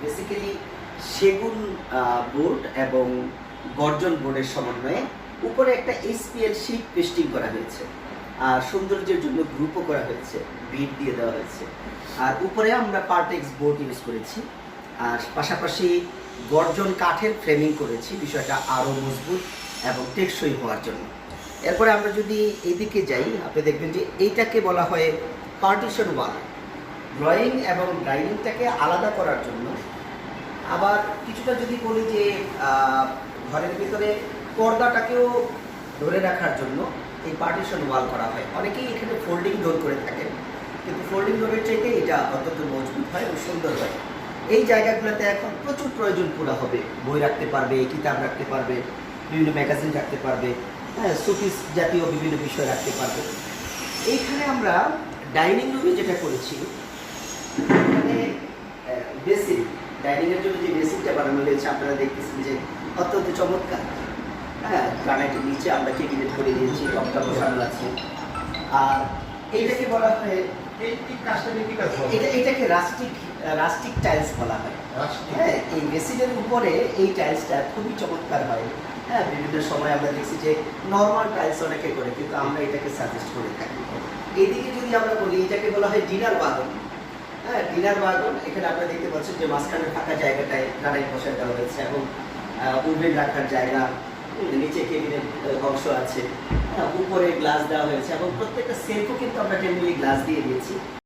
Basically সেগুন board এবং গর্জন বোর্ডের সমন্বয়ে উপরে একটা এসপিএল শীট পেস্টিং করা হয়েছে, আর সৌন্দর্যের জন্য গ্রুপও করা হয়েছে, বিট দিয়ে দেওয়া হয়েছে। আর উপরে আমরা পার্টেক্স বোর্ড ইউজ করেছি, আর পাশাপাশি গর্জন কাঠের ফ্রেমিং করেছি বিষয়টা আরও মজবুত এবং টেকসই হওয়ার জন্য। এরপরে আমরা যদি এইদিকে যাই, আপনি দেখবেন যে এইটাকে বলা হয় পার্টিশন ওয়াল। ড্রয়িং এবং ডাইনিংটাকে আলাদা করার জন্য, আবার কিছুটা যদি বলি যে ঘরের ভিতরে পর্দাটাকেও ধরে রাখার জন্য এই পার্টিশন ওয়াল করা হয়। অনেকেই এখানে ফোল্ডিং ডোর করে থাকেন, কিন্তু ফোল্ডিং ডোরের চাইতে এটা অত্যন্ত মজবুত হয় এবং সুন্দর হয়। এই জায়গাগুলোতে এখন প্রচুর প্রয়োজন পুরা হবে, বই রাখতে পারবে, কিতাব রাখতে পারবে, বিভিন্ন ম্যাগাজিন রাখতে পারবে, হ্যাঁ, সুপিস জাতীয় বিভিন্ন বিষয় রাখতে পারবে। এইখানে আমরা ডাইনিং রুমে যেটা করেছি, এখানে বেসিক ডাইনিংয়ের জন্য যে বেসিকটা বানানো হয়েছে আপনারা দেখতেছেন যে অত্যন্ত চমৎকার। হ্যাঁ, গ্রানাইটের নিচে আমরা কেবিনেট করে দিয়েছি, টপটা বসানো আছে। আর এইটাকে বলা হয়, এটাকে রাস্টিক টাইলস বলা হয়। হ্যাঁ, এই বেসিনের উপরে এই টাইলসটা খুবই চমৎকার হয়। হ্যাঁ, বিভিন্ন সময় আমরা দেখছি যে নর্মাল টাইলস অনেকে করে, কিন্তু আমরা এটাকে সাজেস্ট করে থাকি। এদিকে যদি আমরা বলি, এটাকে বলা হয় ডিনার ওয়াগন। হ্যাঁ, ডিনার ওয়াগন। এখানে আপনারা দেখতে পাচ্ছেন যে মাঝখানে ফাঁকা জায়গাটায় গ্রানাইট বসায় দেওয়া হয়েছে এবং ওভেন রাখার জায়গা, নিচে কেবিনের অংশ আছে, উপরে গ্লাস দেওয়া হয়েছে এবং প্রত্যেকটা সেলফও কিন্তু আমরা টেবিলে গ্লাস দিয়ে দিয়েছি।